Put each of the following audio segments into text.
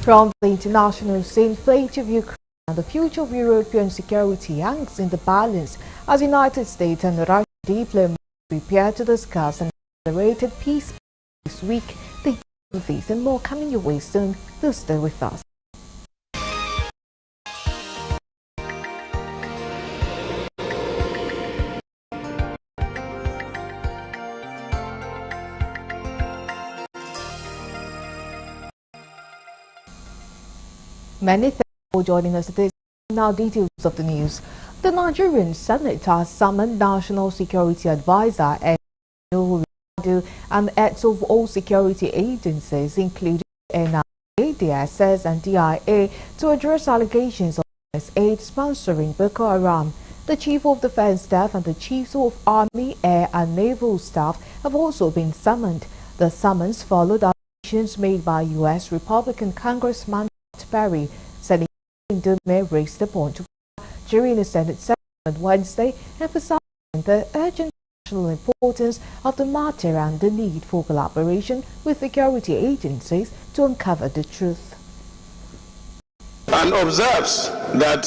From the international scene, fate of Ukraine and the future of European security hangs in the balance as United States and Russian diplomats prepare to discuss an accelerated peace this week. These and more coming your way soon. Do stay with us. Many thanks for joining us today. Now details of the news. The Nigerian Senate has summoned National Security Advisor and heads of all security agencies, including NIA, DSS and DIA, to address allegations of aid sponsoring Boko Haram. The Chief of Defense Staff and the Chiefs of Army, Air and Naval Staff have also been summoned. The summons followed allegations made by U.S. Republican Congressman Perry. Senator Ndume raised the point of during the Senate session on Wednesday, emphasizing the urgent national importance of the matter and the need for collaboration with security agencies to uncover the truth. And observes that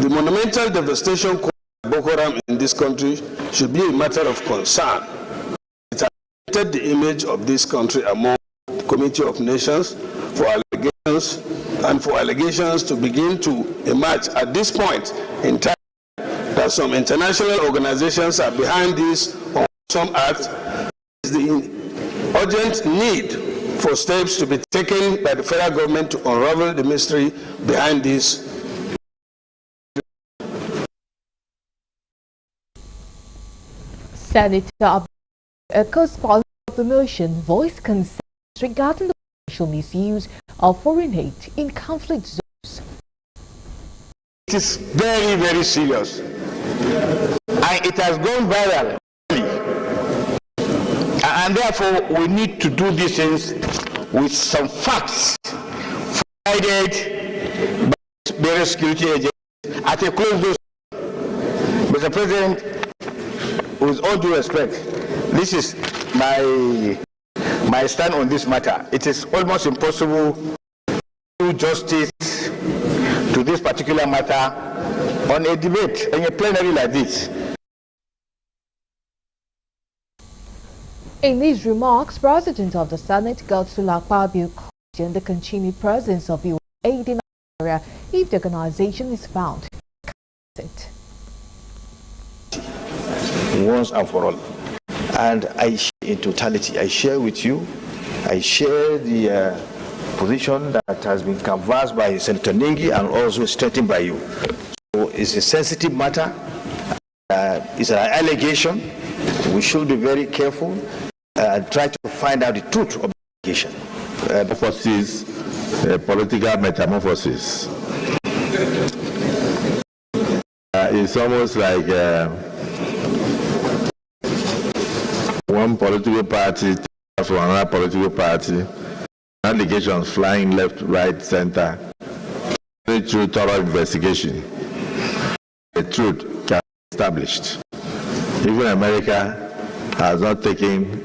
the monumental devastation caused by Boko Haram in this country should be a matter of concern. It has lifted the image of this country among the Committee of Nations for allegations and for allegations to begin to emerge at this point in time that some international organizations are behind this unwholesome act. Is the urgent need for steps to be taken by the federal government to unravel the mystery behind this. Senator, a co-sponsor of the motion, voiced concerns regarding the potential misuse of foreign aid in conflict zones. It is very, very serious, and it has gone viral. And therefore, we need to do these things with some facts provided by various security agencies at a closed door. Mr. President, with all due respect, this is my stand on this matter. It is almost impossible to do justice to this particular matter on a debate, in a plenary like this. In these remarks, President of the Senate, Godswill Akpabio, questioned the continued presence of U.S. aid in Nigeria if the organization is found once and for all. And in totality, I share with you, I share the position that has been canvassed by Senator Nengi and also strengthened by you. So it's a sensitive matter. It's an allegation. We should be very careful and try to find out the truth of the allegation. Metamorphosis, political metamorphosis. It's almost like one political party from another political party, allegations flying left, right, center. Through thorough investigation, the truth can be established. Even America has not taken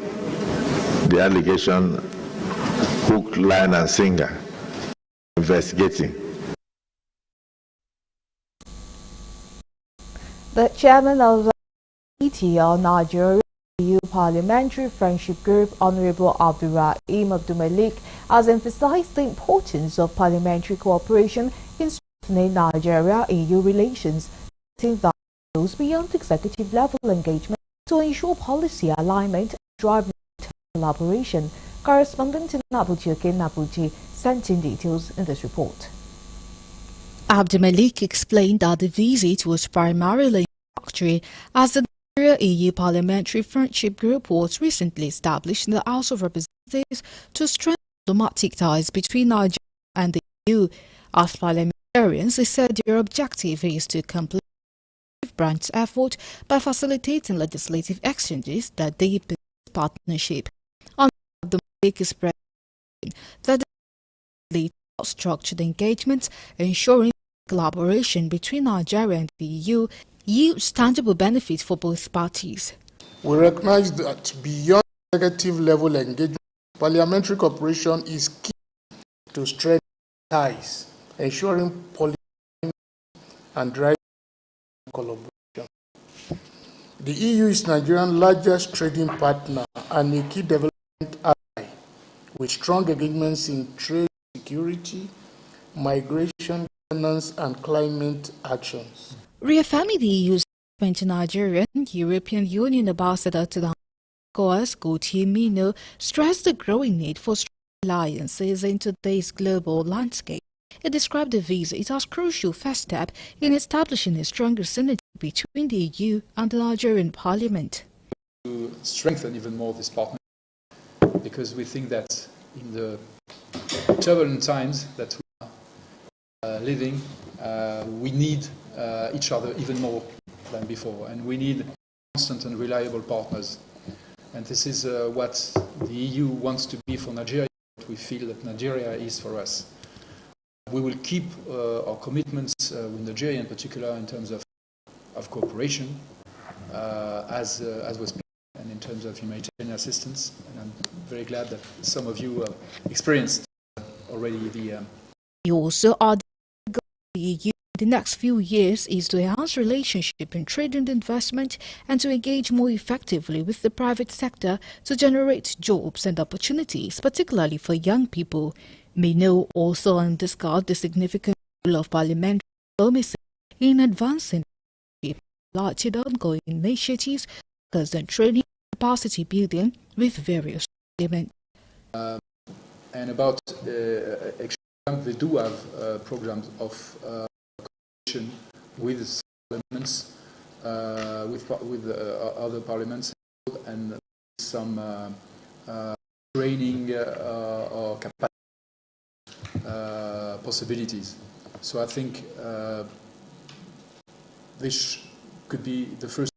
the allegation hook, line, and sinker, investigating. The chairman of the Committee on Nigeria EU Parliamentary Friendship Group, Honorable Abdurrahim Abdulmalik, has emphasized the importance of parliamentary cooperation in strengthening Nigeria-EU relations, saying that goes beyond executive level engagement to ensure policy alignment and drive collaboration. Correspondent in Nabuti sent in details in this report. Abdulmalik explained that the visit was primarily introductory as the EU Parliamentary Friendship Group was recently established in the House of Representatives to strengthen diplomatic ties between Nigeria and the EU. As parliamentarians, they said their objective is to complete the branch effort by facilitating legislative exchanges that deepen partnership. The Malik is that the structured engagement, ensuring collaboration between Nigeria and the EU yields tangible benefits for both parties. We recognize that beyond executive level engagement, parliamentary cooperation is key to strengthen ties, ensuring policy and driving collaboration. The EU is Nigeria's largest trading partner and a key development ally, with strong engagements in trade, security, migration, governance, and climate actions. Reaffirming the EU's commitment to Nigeria, European Union Ambassador to the ECOWAS, Gautier Mino, stressed the growing need for strong alliances in today's global landscape. He described the visit as a crucial first step in establishing a stronger synergy between the EU and the Nigerian Parliament. To strengthen even more this partnership, because we think that in the turbulent times that we are living, we need each other even more than before, and we need constant and reliable partners. And this is what the EU wants to be for Nigeria, what we feel that Nigeria is for us. We will keep our commitments with Nigeria in particular in terms of cooperation, as was planned, and in terms of humanitarian assistance. And I'm very glad that some of you experienced already the... He also added that the EU in the next few years is to enhance relationship in trade and investment and to engage more effectively with the private sector to generate jobs and opportunities, particularly for young people. Mino also discussed the significant role of parliamentary diplomacy in advancing large and ongoing initiatives focused on training capacity building with various elements. And about they do have programs of cooperation with parliaments, with other parliaments, and some training or capacity possibilities. So I think this could be the first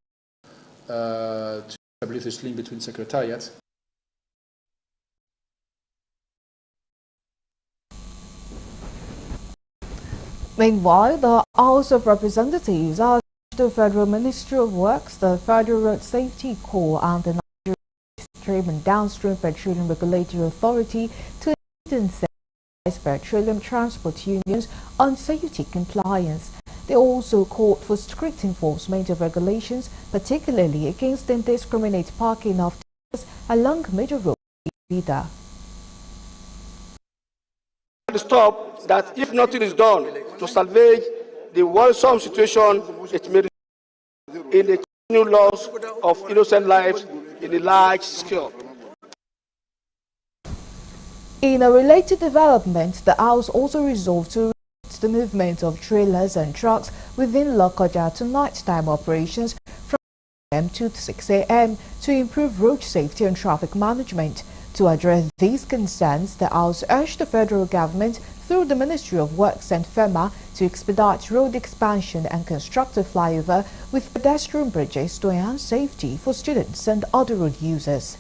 to establish this link between secretariats. Meanwhile, the House of Representatives asked the Federal Ministry of Works, the Federal Road Safety Corps, and the Nigeria Upstream and Downstream Petroleum Regulatory Authority to incentivize petroleum transport unions on safety compliance. They also called for strict enforcement of regulations, particularly against indiscriminate parking of cars along major roads in Bida. Stop that if nothing is done to salvage the worrisome situation, it may result in the new loss of innocent lives in a large scale. In a related development, the House also resolved to restrict the movement of trailers and trucks within Lokoja to nighttime operations from 8 a.m. to 6 a.m. to improve road safety and traffic management. To address these concerns, the House urged the federal government through the Ministry of Works and FEMA to expedite road expansion and construct a flyover with pedestrian bridges to enhance safety for students and other road users.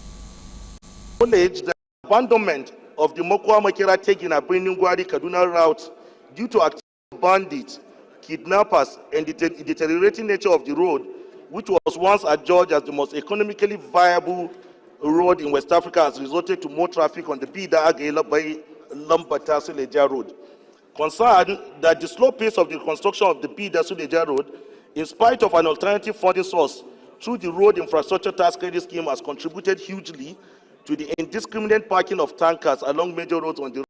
The abandonment of the Mokwa-Makera Tegina Briningwari Kaduna route due to active bandits, kidnappers, and the deteriorating nature of the road, which was once adjudged as the most economically viable road in West Africa, has resulted to more traffic on the Bida by Lambata Suleja Road. Concerned that the slow pace of the construction of the Bida Suleja Road, in spite of an alternative funding source through the Road Infrastructure Tax Credit Scheme, has contributed hugely to the indiscriminate parking of tankers along major roads on the road.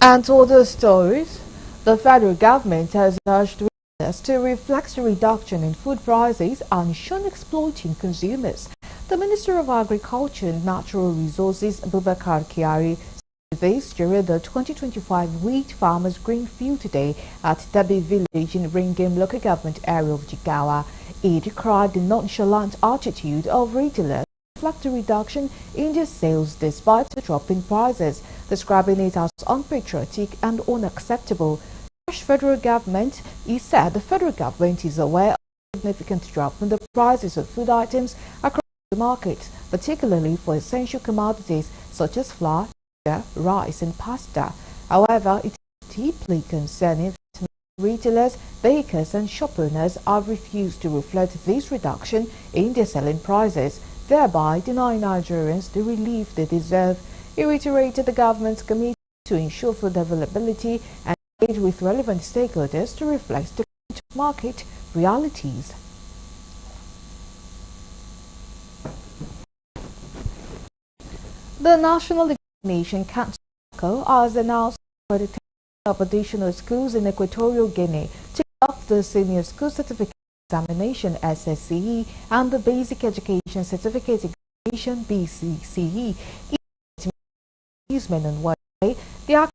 And to other stories, the federal government has urged retailers to reflect the reduction in food prices and shun exploiting consumers. The Minister of Agriculture and Natural Resources, Abubakar Kyari, said this during the 2025 Wheat Farmers Green Field Day at Dabi Village in Ringim local government area of Jigawa. He decried the nonchalant attitude of retailers to reflect a reduction in their sales despite the drop in prices, describing it as unpatriotic and unacceptable. Federal government, he said the federal government is aware of a significant drop in the prices of food items across the market, particularly for essential commodities such as flour, sugar, rice and pasta. However, it is deeply concerning that retailers, bakers and shop owners have refused to reflect this reduction in their selling prices. thereby denying Nigerians the relief they deserve. He reiterated the government's commitment to ensure food availability and engage with relevant stakeholders to reflect the market realities. The National Examination Council has announced the of additional schools in Equatorial Guinea to conduct the Senior School Certificate Examination (SSCE) and the Basic Education Certificate Examination (BCCE). On Wednesday, the Actor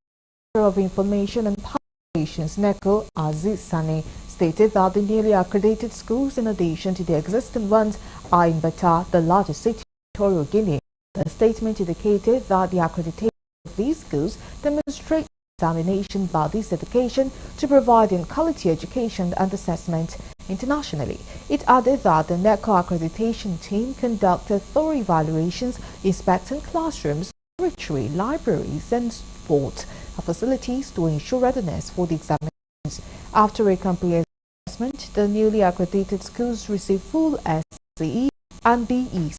of Information and Publications (NECO) Aziz Sane stated that the newly accredited schools, in addition to the existing ones, are in Bata, the largest city in Equatorial Guinea. The statement indicated that the accreditation of these schools demonstrates examination bodies' dedication to providing quality education and assessment internationally. It added that the NECO accreditation team conducted thorough evaluations inspecting classrooms, laboratory, libraries and sport facilities to ensure readiness for the examinations. After a comprehensive assessment, the newly accredited schools received full SCE and BECE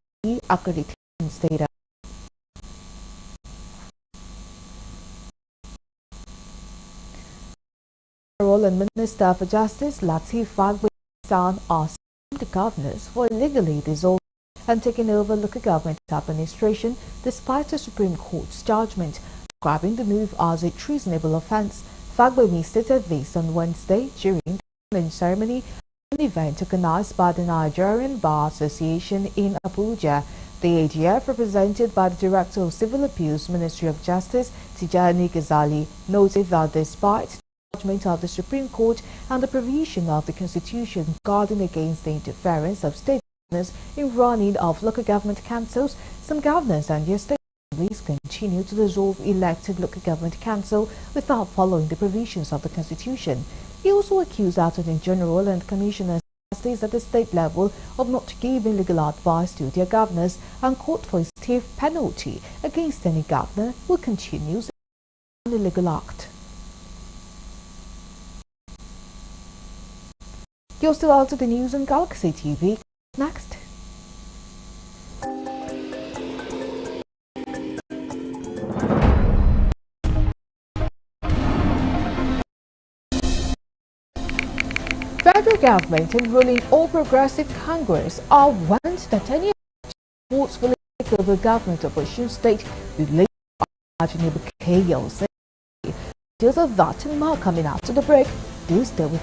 accreditation status. And Minister for Justice Lateef Fagbemi asked the governors for illegally dissolving and taking over local government administration despite the Supreme Court's judgment describing the move as a treasonable offence. Fagbemi stated this on Wednesday during the ceremony, an event organized by the Nigerian Bar Association in Abuja. The AGF, represented by the Director of Civil Appeals, Ministry of Justice, Tijani Ghazali, noted that despite judgment of the Supreme Court and the provision of the Constitution guarding against the interference of state governors in running of local government councils, some governors and their state assemblies continue to dissolve elected local government council without following the provisions of the Constitution. He also accused Attorney General and Commissioners of Justice at the state level of not giving legal advice to their governors and called for a stiff penalty against any governor who continues an illegal act. You're still out to the news on Galaxy TV. Next. Federal government and ruling All Progressive Congress are warned that any forcefully take over government of Osun State will lead to imaginable chaos. Details of that and more coming after the break. Do stay with us.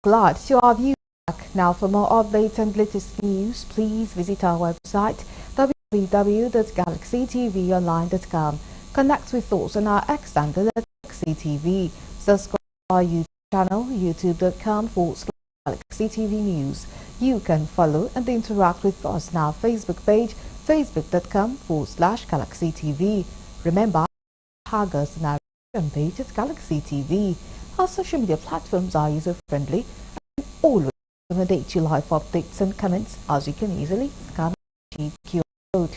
Glad to have you back. Now, for more updates and latest news, please visit our website www.galaxytvonline.com. Connect with us on our X handle at GalaxyTV. Subscribe to our YouTube channel, youtube.com/GalaxyTV News. You can follow and interact with us on our Facebook page, facebook.com/GalaxyTV. Remember, tag us on our page at GalaxyTV. Our social media platforms are user-friendly and always accommodate you live updates and comments, as you can easily scan the QR code.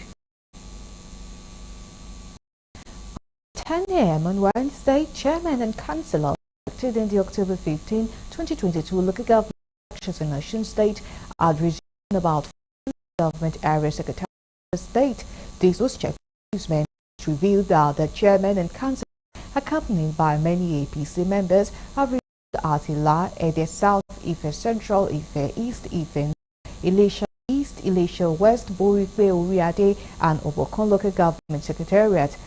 10 a.m. on Wednesday, Chairman and Councillor elected in the October 15, 2022 local government elections in Osun State had resumed about government area secretary of state. This was checked by newsmen. It revealed that the Chairman and Councillor, accompanied by many APC members, have reached Atila, Ede South, Ife Central, Ife East, Ife Ilesha East, Ilesha West, Borikwe, Uriade, and Obokon Local Government Secretariat.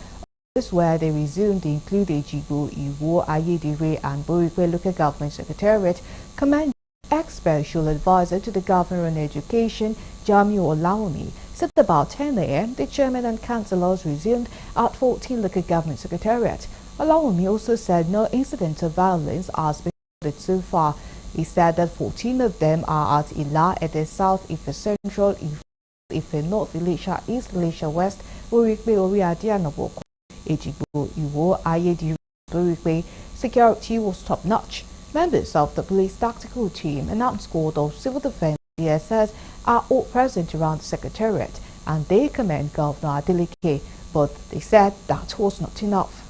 This where they resumed include Ejibo, Iwo, Ayedire, and Borikwe Local Government Secretariat. Command ex-special advisor to the Governor on Education, Jamiu Olaomi, Since about 10 a.m., the chairman and councillors resumed at 14 local government secretariat. Olawumi also said no incident of violence has been recorded so far. He said that 14 of them are at Ila, Ede South, Ife Central, Ife North, Ilesha East, Ilesha West, Burikbe, Oriadi, and Oboko, Ejigbo, Iwo, Ayedi, Burikbe. Security was top-notch. Members of the police tactical team and outscored of civil defense DSS are all present around the secretariat, and they commend Governor Adeleke, but they said that was not enough.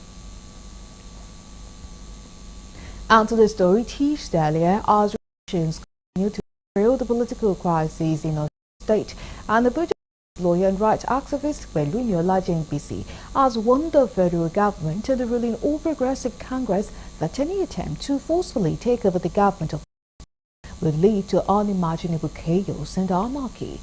And to the story teased earlier, as relations continue to derail the political crisis in our state, and the budget lawyer and rights activist Pelumi Olajengbisi has warned the federal government and the ruling All Progressive Congress that any attempt to forcefully take over the government of will lead to unimaginable chaos and anarchy.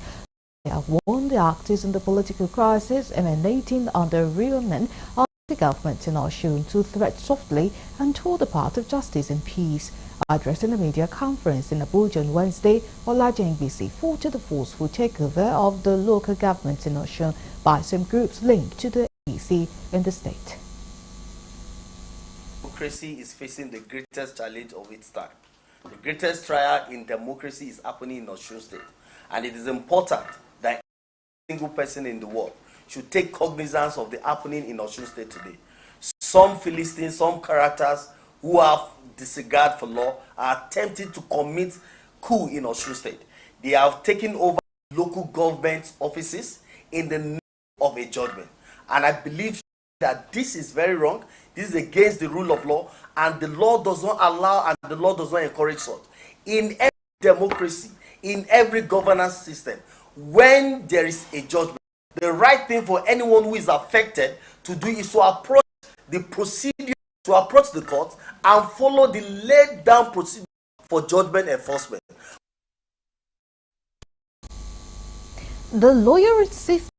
They have warned the actors in the political crisis emanating under rearmament of the government in Osun to tread softly and toward the path of justice and peace. Addressing a media conference in Abuja on Wednesday, Olajengbisi faulted the forceful takeover of the local government in Osun by some groups linked to the APC in the state. Democracy is facing the greatest challenge of its time. The greatest trial in democracy is happening in Osun State, and it is important that every single person in the world should take cognizance of the happening in Osun State today. Some Philistines, some characters who have disregard for law are attempting to commit coup in Osun State. They have taken over local government offices in the name of a judgment, and I believe that this is very wrong. This is against the rule of law, and the law does not allow and the law does not encourage such. In every democracy, in every governance system, when there is a judgment, the right thing for anyone who is affected to do is to approach the procedure, to approach the court and follow the laid down procedure for judgment enforcement. The lawyer insists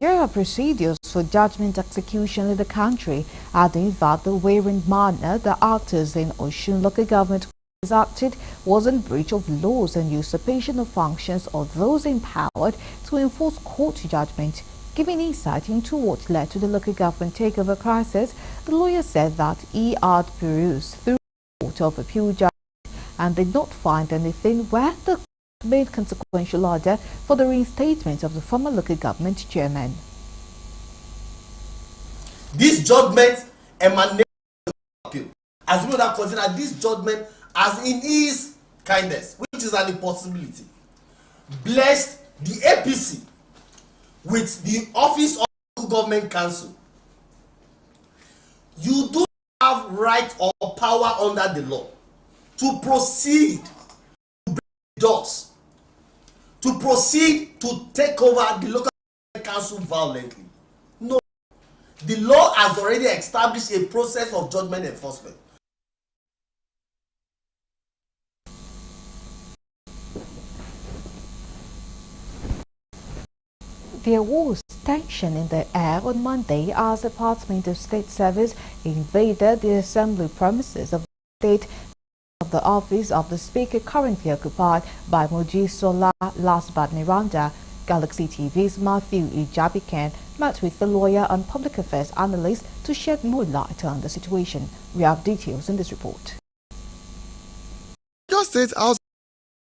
there are procedures for judgment execution in the country, adding that the way and manner the actors in Osun local government acted was in breach of laws and usurpation of functions of those empowered to enforce court judgment. Giving insight into what led to the local government takeover crisis, the lawyer said that he had perused through the Court of Appeal judgment and did not find anything where the made consequential order for the reinstatement of the former local government chairman. This judgment emanates from the appeal. As we would consider this judgment as in his kindness, which is an impossibility, blessed the APC with the office of local government council. You do not have right or power under the law to proceed to break doors, to proceed to take over the local council violently. No. The law has already established a process of judgment enforcement. There was tension in the air on Monday as the Department of State Service invaded the assembly premises of the state of the office of the Speaker currently occupied by Mojisola Lasbadmiranda. Galaxy TV's Matthew Ijabikan met with the lawyer and public affairs analyst to shed more light on the situation. We have details in this report. Your State House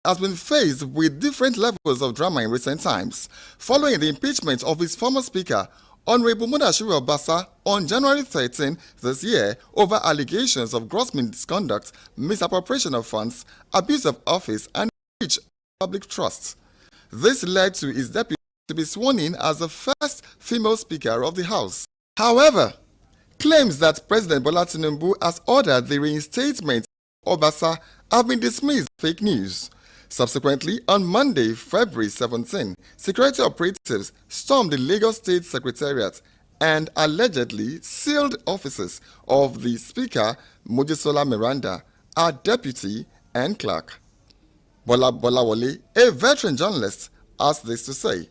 has been faced with different levels of drama in recent times, following the impeachment of its former Speaker, Honorable Mudashiru Obasa, on January 13 this year over allegations of gross misconduct, misappropriation of funds, abuse of office, and breach of public trust. This led to his deputy to be sworn in as the first female Speaker of the House. However, claims that President Bola Tinubu has ordered the reinstatement of Obasa have been dismissed as fake news. Subsequently, on Monday, February 17, security operatives stormed the Lagos State Secretariat and allegedly sealed offices of the Speaker, Mojisola Miranda, our deputy and clerk. Bola Bolawole, a veteran journalist, has this to say.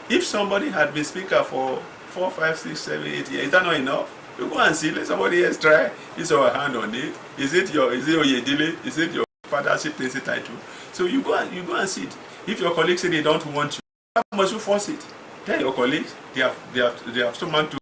If somebody had been Speaker for 4, 5, 6, 7, 8 years, is that not enough? You go and see, let somebody else try. Use our hand on it. Is it your Oyedele? Is it your fathership title? So you go and see it. If your colleagues say they don't want you, have must you force it? Tell your colleagues they have someone to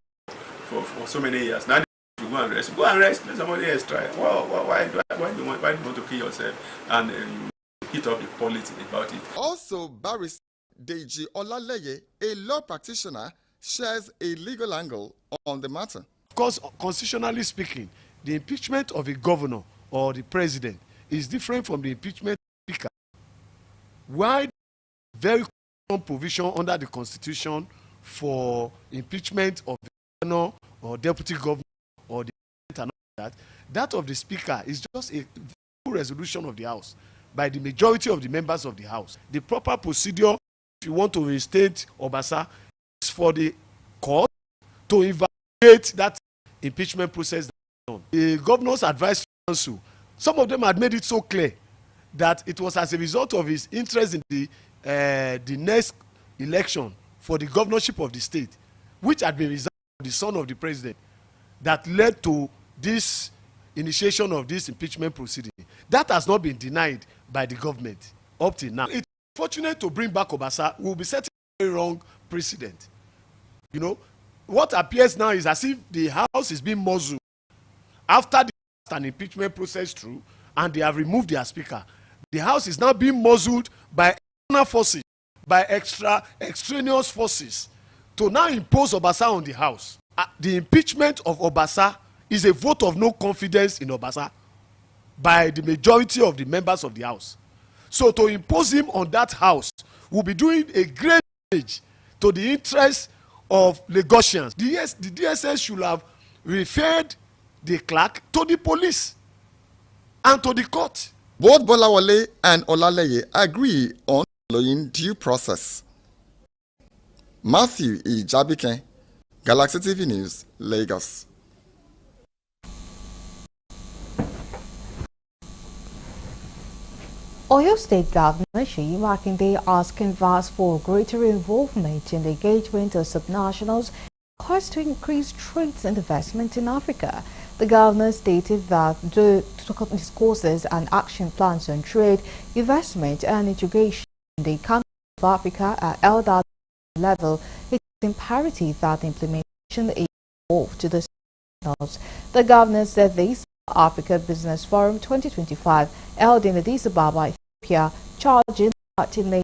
for so many years. Now you go and rest. Go and rest. Let somebody else try. Why do you want to kill yourself? And you hit up the politics about it. Also, Barrister Deji Olaleye, a law practitioner, shares a legal angle on the matter. Of course, constitutionally speaking, the impeachment of a governor or the president is different from the impeachment of the speaker. Why very common provision under the constitution for impeachment of the governor or deputy governor or the president and all that of the speaker is just a full resolution of the house by the majority of the members of the house. The proper procedure, if you want to reinstate Obasa, is for the court to evaluate that impeachment process. The governor's advice council, some of them had made it so clear that it was as a result of his interest in the next election for the governorship of the state, which had been reserved for the son of the president, that led to this initiation of this impeachment proceeding. That has not been denied by the government up till now. It's fortunate to bring back Obasa. We will be setting a very wrong precedent. You know, what appears now is as if the house is being muzzled after an impeachment process through, and they have removed their speaker. The house is now being muzzled by external forces, by extraneous forces, to now impose Obasa on the house. The impeachment of Obasa is a vote of no confidence in Obasa by the majority of the members of the house. So to impose him on that house will be doing a great damage to the interests of Lagosians. The DSS should have referred the clerk to the police and to the court. Both Bolawale and Olaleye agree on following due process. Matthew E. Jabike, Galaxy TV News, Lagos. Oyo State Governor Seyi Makinde has canvassed for greater involvement in the engagement of subnationals quest to increase trade and investment in Africa. The governor stated that the discourses and action plans on trade, investment and integration in the economy of Africa are held at the level. It is imperative that the implementation is involved to the subnationals. The governor said this Africa Business Forum 2025 held in Addis Ababa, Ethiopia, charging the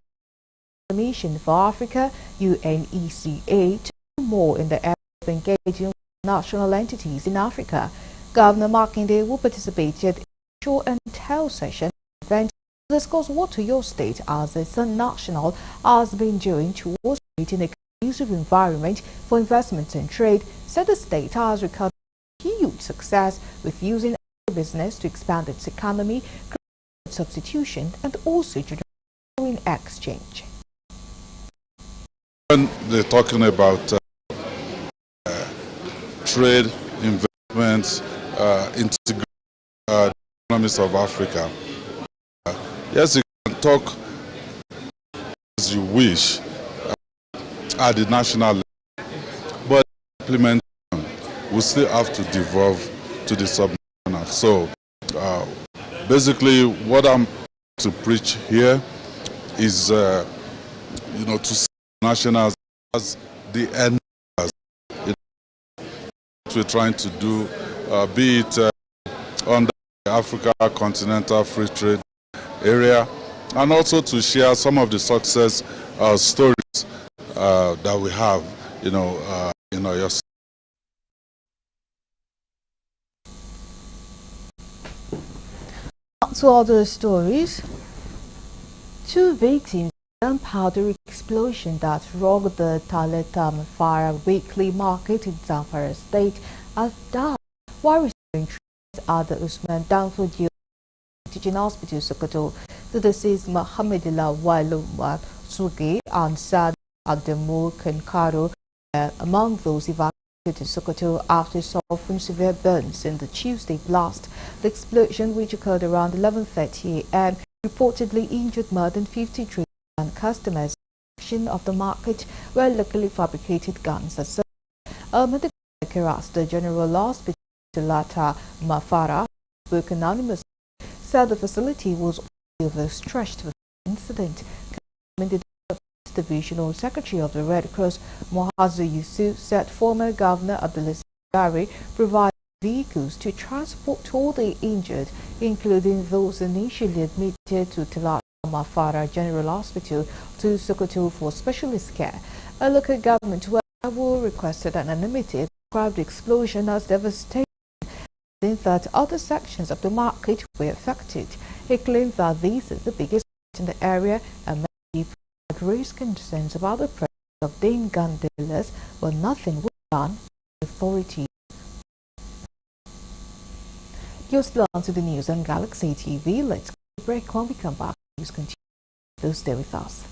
Commission for Africa, UNECA, to do more in the area of engaging with national entities in Africa. Governor Makinde will participate at a show and tell session event to discuss what Oyo State as a national has been doing towards creating a conducive environment for investment and trade. Said the state has recorded huge success with using business to expand its economy, create substitution, and also to foreign exchange. When they're talking about trade, investments, integrating the economies of Africa, yes, you can talk as you wish at the national level, but implementation we still have to devolve to the subnational. So basically what I'm to preach here is to see nationals as the enablers. What we're trying to do, be it under the Africa Continental Free Trade Area, and also to share some of the success stories that we have, in Oyo State. To other stories, 2 victims of gunpowder explosion that rocked the Taleta-Mafara weekly market in Zamfara State have died while receiving treatment at the Usman Danfo Teaching Hospital, Sokoto. The deceased Mohamedillah Wailuma Suge and Sad Ademu Kankaro among those evacuated to Sokoto after suffering severe burns in the Tuesday blast. The explosion, which occurred around 11:30 a.m., reportedly injured more than 50 traders and customers of the market where locally fabricated guns are sold. A medical worker at the General Hospital Lata Mafara spoke anonymously, said the facility was overstretched with the incident. The Divisional Secretary of the Red Cross, Mohazu Yusuf, said former Governor Abdulaziz Bari provided vehicles to transport all the injured, including those initially admitted to Talat Mafara General Hospital to Sokoto for specialist care. A local government will requested anonymity described the explosion as devastating, saying that other sections of the market were affected. He claimed that this is the biggest in the area and many people had raised concerns about the presence of Dane gun dealers, but nothing was done by the authorities. You're still on to the news on Galaxy TV. Let's go to break. When we come back, please continue. Please stay with us.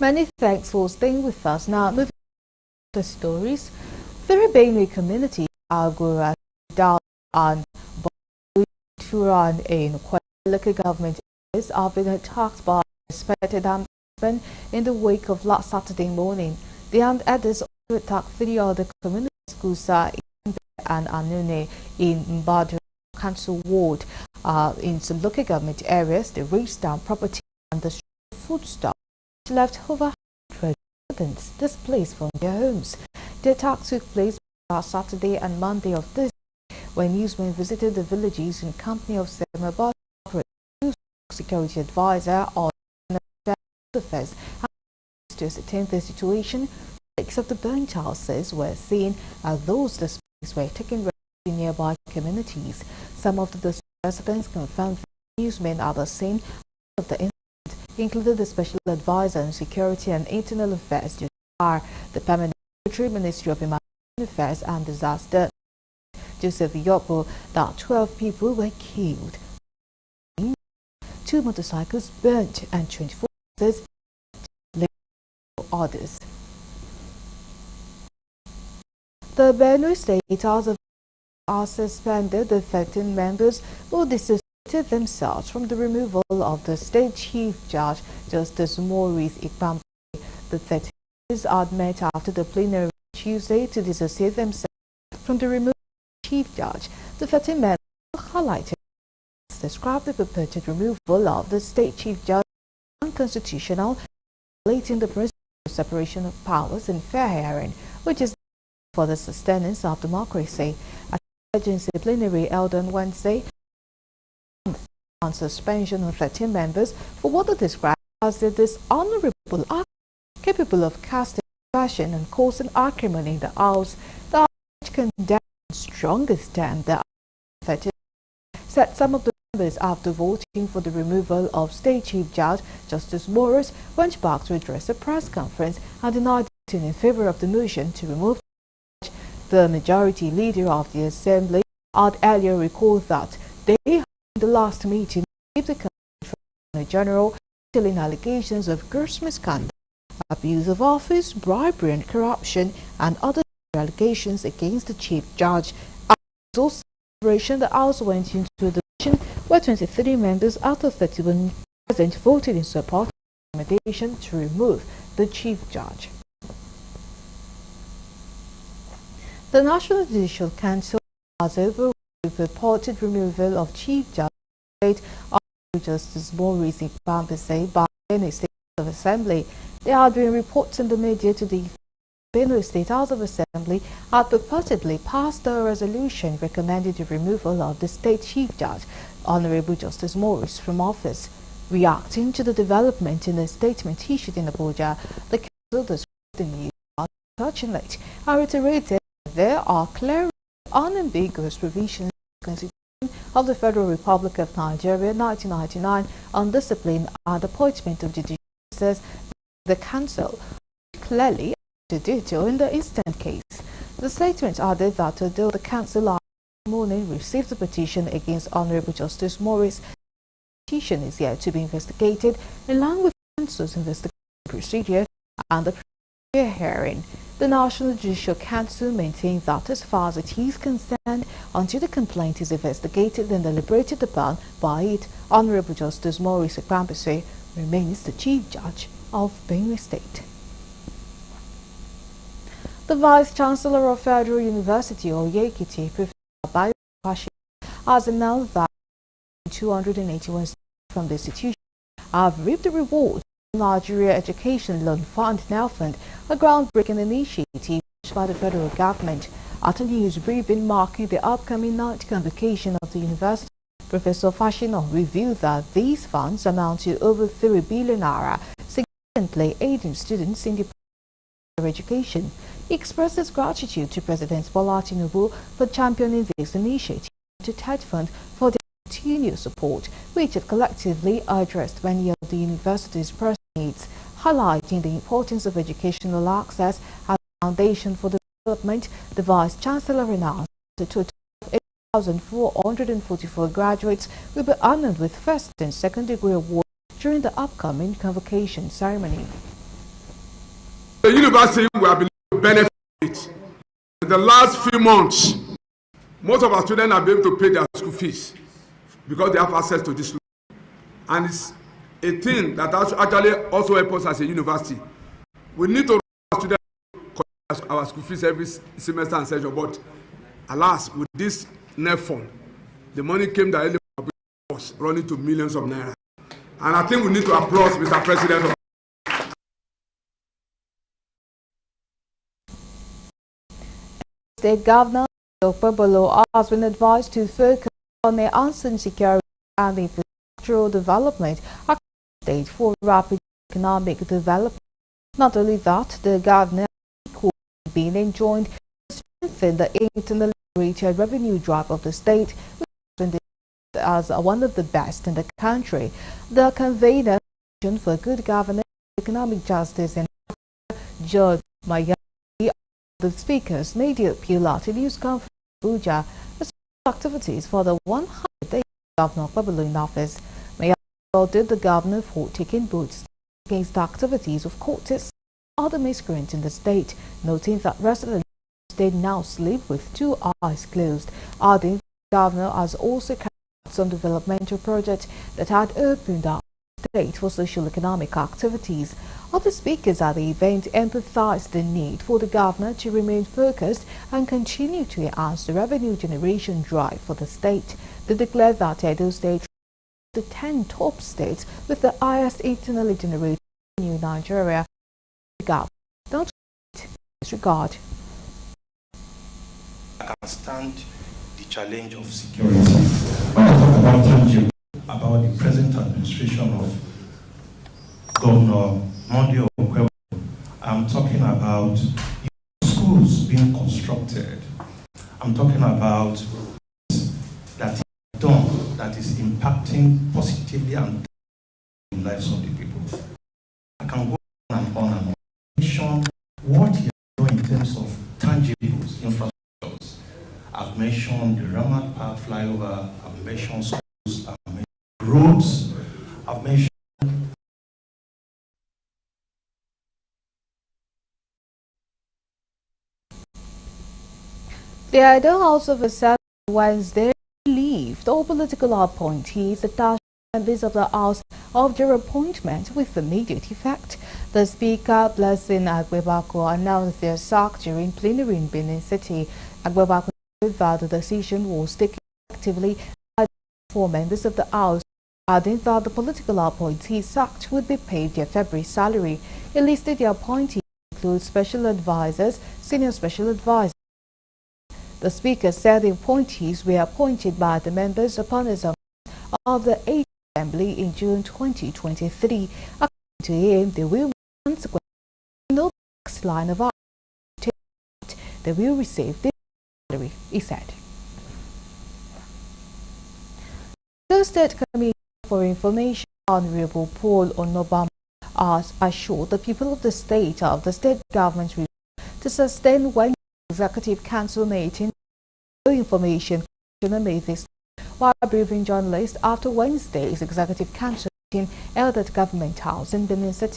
Many thanks for staying with us. Now, moving on to the stories. The Benue community, Agora, Dal, and Turan in local government areas have been attacked by suspected armed men in the wake of last Saturday morning. The armed others also attacked 3 other communities, Kusa, and Anune in Mbadu Council Ward. In some local government areas, they razed down property and destroyed foodstuffs, left over 100 residents displaced from their homes. The attack took place last Saturday and Monday of this week when newsmen visited the villages in company of Semabad security advisor on affairs to ascertain the situation. Six of the burnt houses were seen as those displaced were taken refuge in nearby communities. Some of the residents confirmed the newsmen are the scene of the incident, including the Special Advisor on Security and Internal Affairs, the Permanent Secretary, Ministry of Humanitarian Affairs and Disaster, Joseph Yopo, that 12 people were killed, 2 motorcycles burnt, and 24 others. The Benue State House of are suspended. The 13 members who disassociated themselves from the removal of the State Chief Judge, Justice Maurice Ikpam. The 13 members are met after the plenary Tuesday to dissociate themselves from the removal of the Chief Judge. The 13 members highlighted described the purported removal of the State Chief Judge as unconstitutional, violating the principle of separation of powers and fair hearing, which is for the sustenance of democracy. A emergency plenary held on Wednesday on suspension of 13 members for what they described as the dishonorable act capable of casting passion and causing acrimony in the House. The House condemned strongest stand the 13 said some of the members, after voting for the removal of State Chief Judge Justice Morris, went back to address a press conference and denied voting in favor of the motion to remove the judge. The majority leader of the Assembly had earlier recalled that they, in the last meeting, gave the Commissioner General in allegations of gross misconduct, abuse of office, bribery and corruption, and other allegations against the Chief Judge. After the House went into the session where 23 members out of 31 present voted in support of the recommendation to remove the Chief Judge. The National Judicial Council has overruled the purported removal of Chief Judge of Justice Maurice Ikpam by Benue State House of Assembly. There had been reports in the media to the Benue State House of Assembly had purportedly passed a resolution recommending the removal of the State Chief Judge, Honorable Justice Morris, from office. Reacting to the development in a statement issued in Abuja, the Council described the news as unfortunate and reiterated that there are clear, unambiguous provisions in the Constitution of the Federal Republic of Nigeria 1999 on discipline and appointment of judicial officers. The Council clearly to detail in the instant case. The statement added that although the council last morning received a petition against Honorable Justice Morris, the petition is yet to be investigated in line with the council's investigation procedure and the hearing. The National Judicial Council maintained that as far as it is concerned, until the complaint is investigated and deliberated upon by it, Honorable Justice Maurice Ekwambise remains the Chief Judge of Benue State. The Vice-Chancellor of Federal University of Ekiti, Professor Bayo Fashi, has announced that 281 students from the institution have reaped the reward. Nigeria Education Loan Fund now fund a groundbreaking initiative by the federal government. At a news briefing marking the upcoming 9th convocation of the university, Professor Fashino revealed that these funds amount to over 3 billion naira, significantly aiding students in the education. He expresses gratitude to President Bola Tinubu for championing this initiative to TED Fund for their continued support, which have collectively addressed many of the university's pressing needs, highlighting the importance of educational access as a foundation for development. The Vice-Chancellor announced a total of 8,444 graduates will be honored with first and second degree awards during the upcoming convocation ceremony. The university will be benefit. In the last few months, most of our students have been able to pay their school fees because they have access to this loan. And it's a thing that actually also helps us as a university. We need to our students our school fees every semester and session, but alas, with this net fund, the money came directly from us, running to millions of naira. And I think we need to applaud Mr. President. State Governor Okpebolo has been advised to focus on the enhancing security and infrastructural development across the state for rapid economic development. Not only that, the governor has been enjoined to strengthen the internally generated revenue drive of the state, which has been as one of the best in the country. The convener for good governance, economic justice, and Judge Maya. The speakers made the appeal at a news conference in Abuja as activities for the 100 days of Governor Okpebolo in office. Mayor lauded the governor for taking boots against the activities of courtists and other miscreants in the state, noting that residents of the state now sleep with 2 eyes closed, adding the governor has also carried out some developmental projects that had opened up the state for socio-economic activities. Other speakers at the event emphasized the need for the governor to remain focused and continue to enhance the revenue generation drive for the state. They declared that Edo State is the 10 top states with the highest internally generated revenue in Nigeria. Don't disregard. I can stand the challenge of security. When I talk about the present administration of Governor Monday Okpebolo, I'm talking about schools being constructed. I'm talking about that is done, that is impacting positively and in the lives of the people. I can go on and on and on. Mention what you do in terms of tangibles, infrastructures. I've mentioned the Ramat Park flyover, I've mentioned schools, I've mentioned roads, I've mentioned The Edo House of Assembly Wednesday relieved all political appointees attached to members of the House of their appointment with immediate effect. The Speaker, Blessing Agbebako, announced their sack during plenary in Benin City. Agbebako said that the decision was taken actively by 4 members of the House, adding that the political appointees sacked would be paid their February salary. He listed the appointees include special advisors, senior special advisors. The Speaker said the appointees were appointed by the members upon assumption of the 8th Assembly in June 2023. According to him, they will consequently no next line of action. They will receive this salary, he said. The State Committee for Information, Honorable Paul Onobama, has assured the people of the state government's to sustain when Executive Council meeting, Information Commissioner made this while briefing journalists after Wednesday's Executive Council meeting held at Government House in Benin City.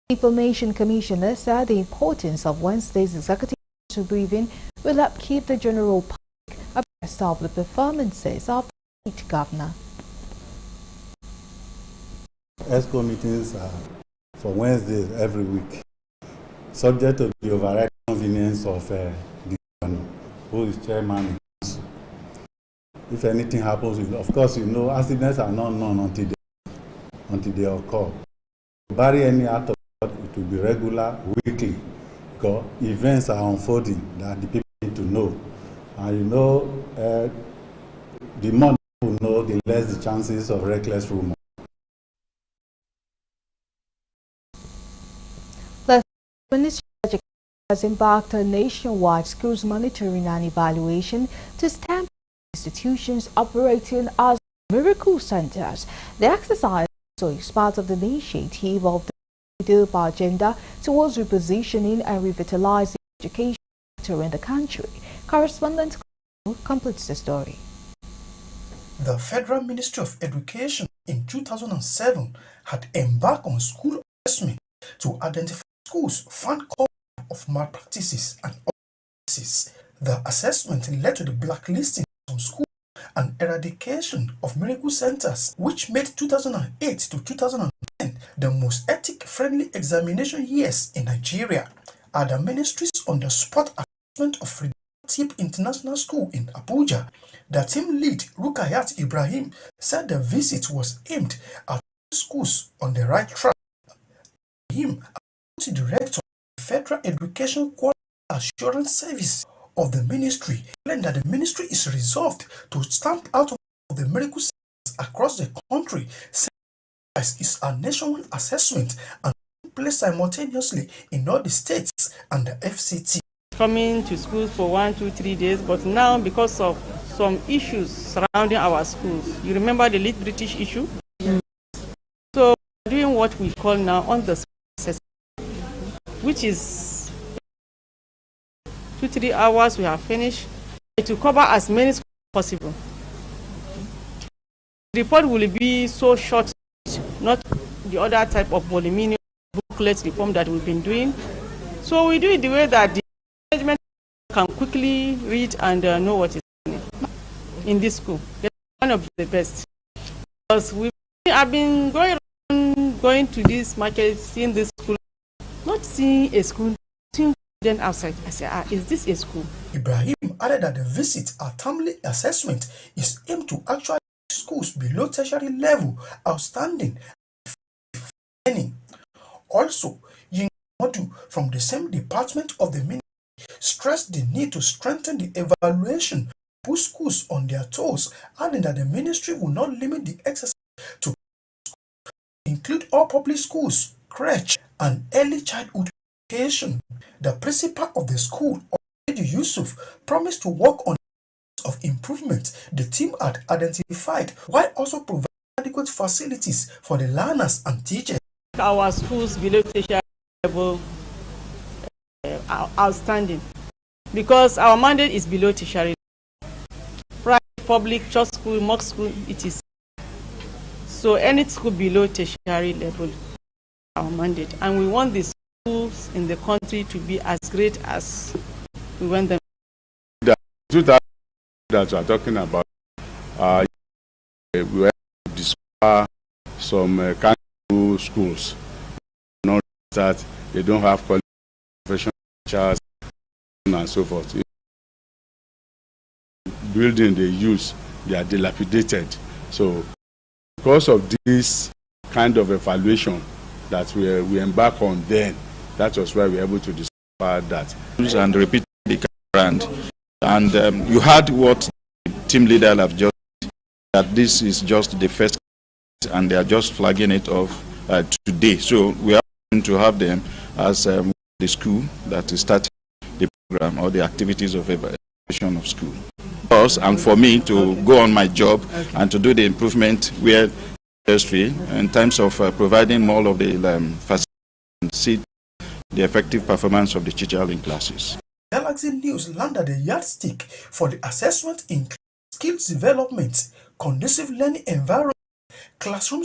The Information Commissioner said the importance of Wednesday's Executive Council briefing will help keep the general public abreast of the performances of the state governor. ESCO meetings are for Wednesdays every week, subject to the overriding convenience of the governor, who is chairman. If anything happens, of course, you know, accidents are not known until they occur. To bury any act of God, it will be regular, weekly, because events are unfolding that the people need to know. And you know, the more people know, the less the chances of reckless rumor. The Ministry of Education has embarked on nationwide schools monitoring and evaluation to stamp institutions operating as miracle centers. The exercise also is part of the initiative of the Dopa agenda towards repositioning and revitalizing education sector in the country. Correspondent completes the story. The Federal Ministry of Education in 2007 had embarked on school assessment to identify schools found culpable of malpractices and practices. The assessment led to the blacklisting of schools and eradication of miracle centers, which made 2008 to 2010 the most ethic-friendly examination years in Nigeria. At the ministry's on-the-spot assessment of Tip International School in Abuja, the team lead Rukayat Ibrahim said the visit was aimed at schools on the right track. Him, the director of the Federal Education Quality Assurance Service of the ministry, claimed that the ministry is resolved to stamp out of the miracle centers across the country. Is a nationwide assessment and placed simultaneously in all the states and the FCT. Coming to schools for 1, 2, 3 days, but now because of some issues surrounding our schools, you remember the late British issue? So we're doing what we call now on the assessment, which is 2-3 hours we have finished to cover as many schools as possible. The report will be so short, not the other type of voluminous booklet reform that we've been doing. So we do it the way that the management can quickly read and know what is happening in this school. It's one of the best. Because I've been going to this market, seeing this school, not seeing a school, seeing them outside. I said, is this a school? Ibrahim added that the visit, a timely assessment, is aimed to actually schools below tertiary level outstanding. Also, Ying Modu from the same department of the ministry stressed the need to strengthen the evaluation, put schools on their toes, adding that the ministry will not limit the exercise to include all public schools, crèche, and early childhood education. The principal of the school, Yusuf, promised to work on of improvement the team had identified, while also providing adequate facilities for the learners and teachers. Our schools below tertiary level are outstanding because our mandate is below tertiary. Private, public, church school, mock school, it is. So any school below tertiary level, our mandate, and we want the schools in the country to be as great as we want them. That we are talking about, we will discover some kind of schools, not that they don't have qualification teachers and so forth. Building they use, they are dilapidated. So because of this kind of evaluation that we embark on, then that was why we were able to discover that. And repeat the brand. And you heard what the team leader have just said, that this is just the first, and they are just flagging it off today. So we are going to have them as the school that is starting the program or the activities of evaluation of school. And for me to go on my job and to do the improvement where necessary in terms of providing more of the facilities and see the effective performance of the teacher in classes. Galaxy News landed a yardstick for the assessment in skills development, conducive learning environment, classroom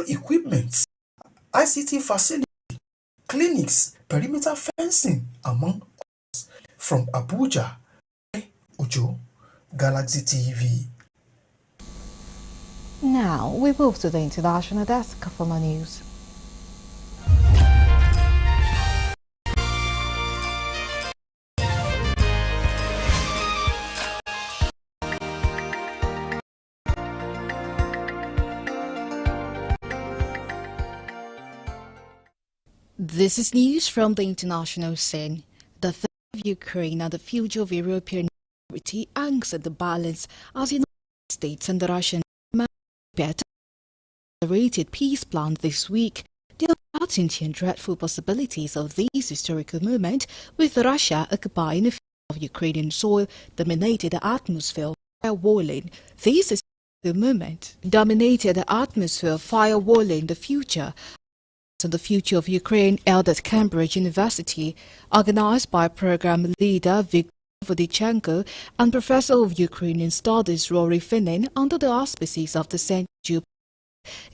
equipment, ICT facility, clinics, perimeter fencing, among others. From Abuja, Ujo, Galaxy TV. Now we move to the international desk for more news. This is news from the international scene. The threat of Ukraine and the future of European security hangs at the balance as the United States and the Russian prepare to accelerate peace plan this week. The uncertainty and dreadful possibilities of this historical moment, with Russia occupying a field of Ukrainian soil, dominated the atmosphere, firewalling. This historical moment dominated the atmosphere, firewalling the future. On the future of Ukraine held at Cambridge University, organized by program leader Viktor Vodichenko and professor of Ukrainian studies Rory Finnin under the auspices of the St. Jude.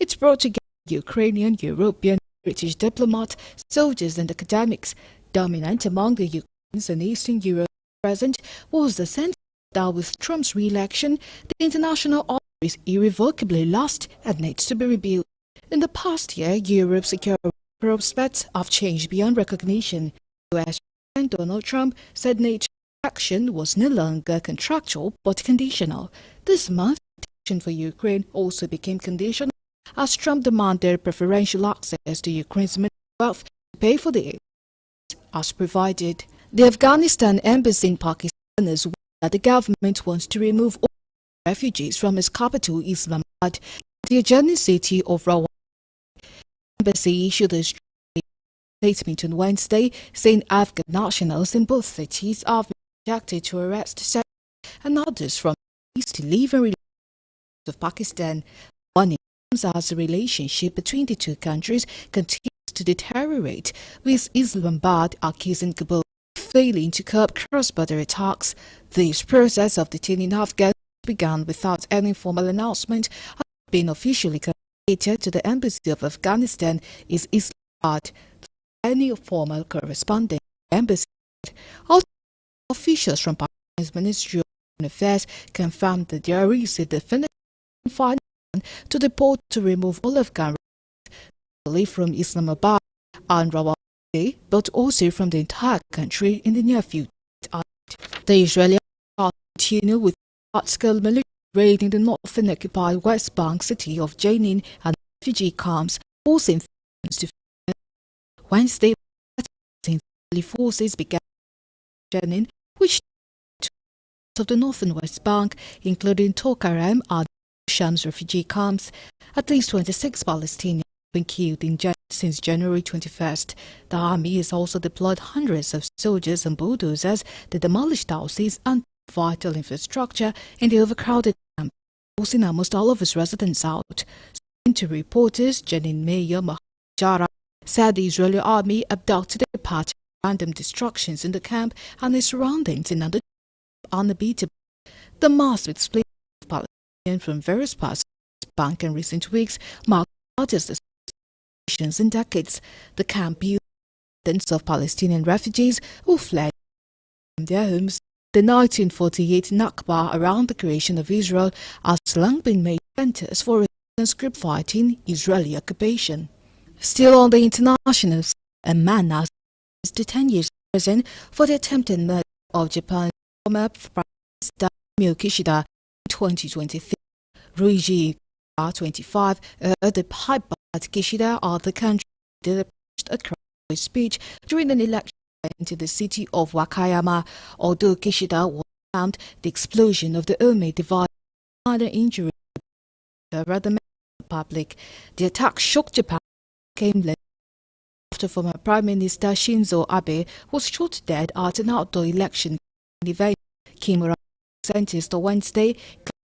It brought together Ukrainian, European, British diplomats, soldiers and academics. Dominant among the Ukrainians and Eastern Europe present was the sense that with Trump's re-election, the international order is irrevocably lost and needs to be rebuilt. In the past year, Europe's security prospects have changed beyond recognition. US President Donald Trump said NATO action was no longer contractual but conditional. This month, action for Ukraine also became conditional as Trump demanded preferential access to Ukraine's military wealth to pay for the aid as provided. The Afghanistan embassy in Pakistan is warned that the government wants to remove all refugees from its capital, Islamabad, the adjoining city of Rawalpindi. The embassy issued a statement on Wednesday saying Afghan nationals in both cities have been rejected to arrest several and others from the east to leave and relocate of Pakistan. One comes as the relationship between the two countries continues to deteriorate, with Islamabad accusing Kabul of failing to curb cross-border attacks. This process of detaining Afghans began without any formal announcement, been officially communicated to the embassy of Afghanistan is Islamabad. Any formal corresponding embassy. Also, officials from Pakistan's Ministry of Foreign Affairs confirmed that there is a definitive plan to deport to remove all Afghan refugees from Islamabad and Rawalpindi, but also from the entire country in the near future. The Israeli continue with large-scale military raid in the northern occupied West Bank city of Jenin and refugee camps, forcing thousands to flee. Wednesday, Israeli forces began Jenin, which of the northern West Bank, including Tokarem and Shams refugee camps. At least 26 Palestinians have been killed in Jenin since January 21st. The army has also deployed hundreds of soldiers and bulldozers to demolish houses and vital infrastructure in the overcrowded camp, forcing almost all of its residents out. Speaking to reporters, Jenin Mayor Mohammed Jara said the Israeli army abducted a pattern of random destructions in the camp and its surroundings in under unbeatable. The mass display of Palestinians from various parts of the Bank in recent weeks marked the largest demonstrations in decades. The camp built thousands of Palestinian refugees who fled from their homes. The 1948 Nakba around the creation of Israel has long been made centers for resistance group fighting Israeli occupation. Still on the international scene, a man now sentenced to 10 years in prison for the attempted murder of Japan's former Prime Minister Fumio Kishida in 2023. Ruiji, 25, heard the pipe at Kishida of the country did a crime of speech during an election into the city of Wakayama. Although Kishida was harmed, the explosion of the Ome device minor injury to the public. The attack shook Japan. Came later after former Prime Minister Shinzo Abe was shot dead at an outdoor election event. Kimura sentenced on Wednesday,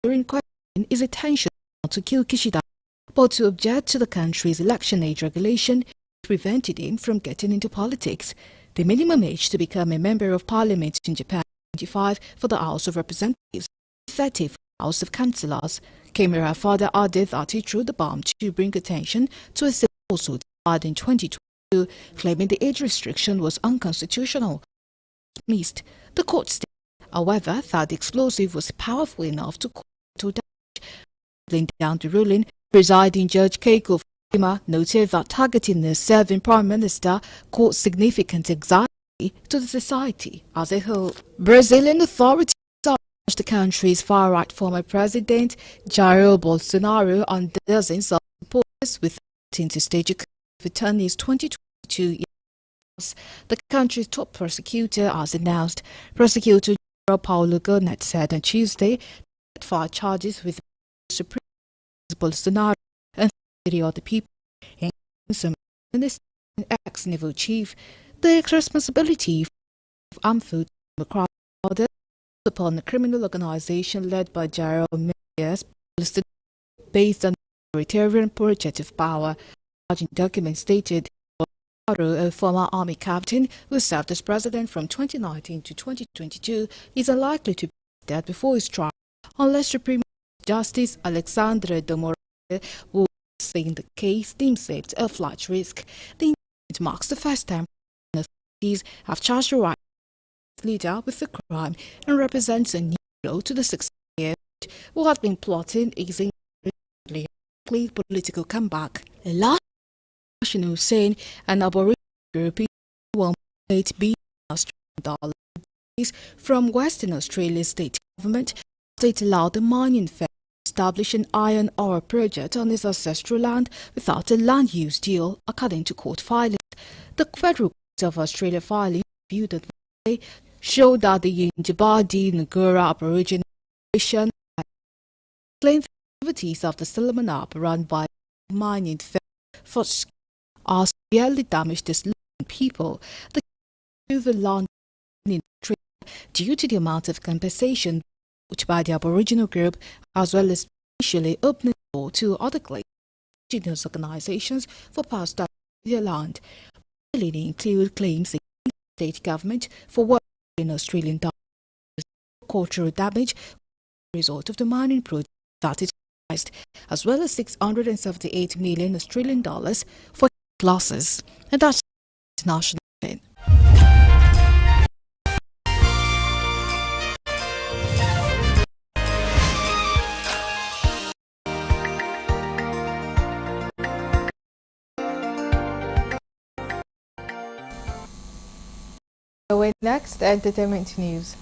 during questioning his intention not to kill Kishida, but to object to the country's election age regulation, which prevented him from getting into politics. The minimum age to become a member of parliament in Japan is 25 for the House of Representatives, 30 for the House of Councillors. Kimura further added that he threw the bomb to bring attention to a civil lawsuit filed in 2022, claiming the age restriction was unconstitutional. Dismissed. The court stated, however, that the explosive was powerful enough to cause damage. Laying down the ruling, presiding Judge Keiko Fujima noted that targeting the serving Prime Minister caused significant anxiety to the society as a whole. Brazilian authorities charged the country's far-right former president Jair Bolsonaro and dozens of supporters with attempting to stage a coup to turn his 2022 years. The country's top prosecutor has announced. Prosecutor General Paulo Gonet said on Tuesday that 5 charges with Supreme Bolsonaro and 30 other people, including some ministers and ex-naval chief. The responsibility of armed food democratic order upon a criminal organization led by Jair Bolsonaro based on the authoritarian project of power. Charging document stated Bolsonaro, a former army captain who served as president from 2019 to 2022, is unlikely to be dead before his trial unless Supreme Justice Alexandre de Moraes will say the case deems it a flight risk. The indictment marks the first time authorities have charged the right leader with the crime and represents a new blow to the 6-year who had been plotting his incredibly political comeback. A large National Hussein, an Aboriginal group, $1.8 billion from Western Australia's state government, state allowed the mining firm to establish an iron ore project on its ancestral land without a land use deal, according to court filings. The Federal Court of Australia filing reviewed that showed that the Yindjibarndi Ngura Aboriginal Nation claimed activities of the Solomon App run by mining firm for are severely damaged as people. The land due to the amount of compensation which by the Aboriginal group, as well as initially opening the door to other claims, indigenous organizations for past their land. They include claims against the state government for what in Australian dollars cultural damage as a result of the mining project that is priced, as well as 678 million Australian dollars for losses. And that's international. Away next, entertainment news.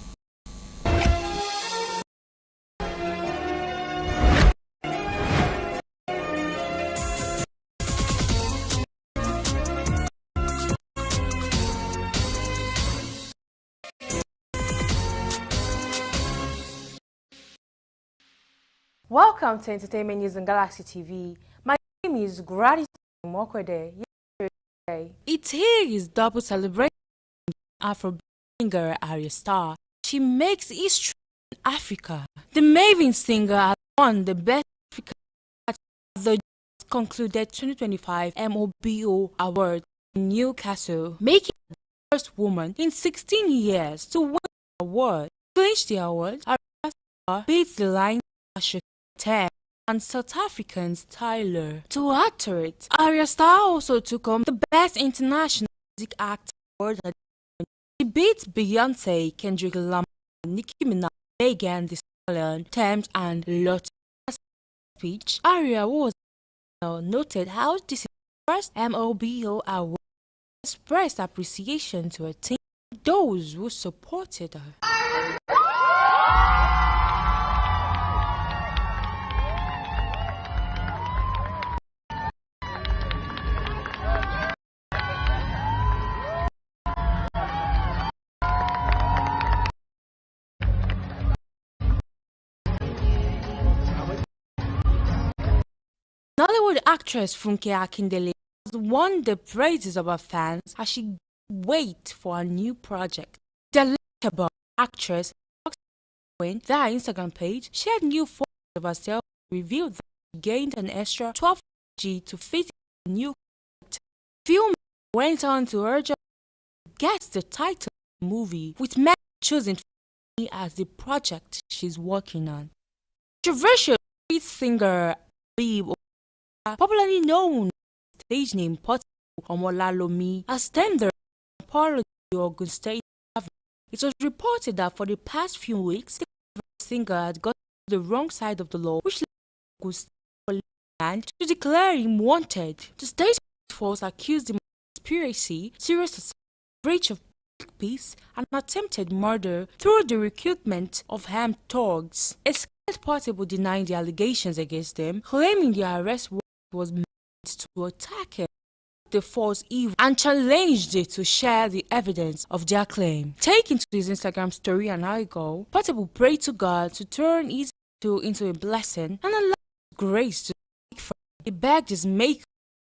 Welcome to Entertainment News on Galaxy TV. My name is Gratitude Mokwede. It is double celebration Afro singer Arya Star. She makes history in Africa. The Maven singer has won the Best African at the concluded 2025 MOBO Award in Newcastle, making her the first woman in 16 years to win the award. To clinch the award, Arya Star beats the line and South African's Tyler. To add to it, Arya Star also took home the Best International Music Act award. She beat Beyonce, Kendrick Lamar, Nicki Minaj, Megan Thee Stallion, Thames, and lots of speech. Arya was noted how this is the first MOBO award expressed appreciation to her team, those who supported her. Nollywood actress Funke Akindele has won the praises of her fans as she waits for a new project. The likable actress went their Instagram page, shared new photos of herself, revealed that she gained an extra 12 kg to fit the new project. Film went on to urge her to gets the title of the movie, with many choosing as the project she's working on. Controversial street singer Habib, popularly known as stage name Portable Omolalomi, has tendered an apology to Ogun State government. It was reported that for the past few weeks, the singer had got to the wrong side of the law, which led Ogun State police to declare him wanted. The state force accused him of conspiracy, serious assault, breach of public peace, and attempted murder through the recruitment of armed thugs. A scared Portable denied the allegations against them, claiming the arrest was meant to attack him, the false evil, and challenged it to share the evidence of their claim. Taking to his Instagram story and article, Portable prayed to God to turn his into a blessing and allow grace to speak for him. He begged his maker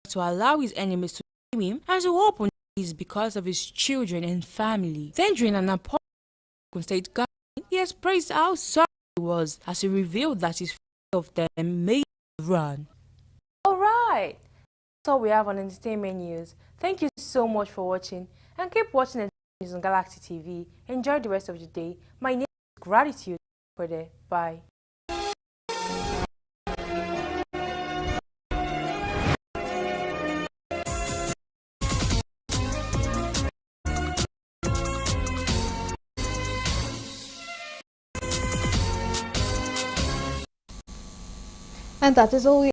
to allow his enemies to shame him and to open his because of his children and family. Then during an apology to State government, he expressed how sorry he was as he revealed that his fear of them made him run. Alright, that's all we have on entertainment news. Thank you so much for watching and keep watching entertainment news on Galaxy TV. Enjoy the rest of the day. My name is Gratitude. Bye. And that is all we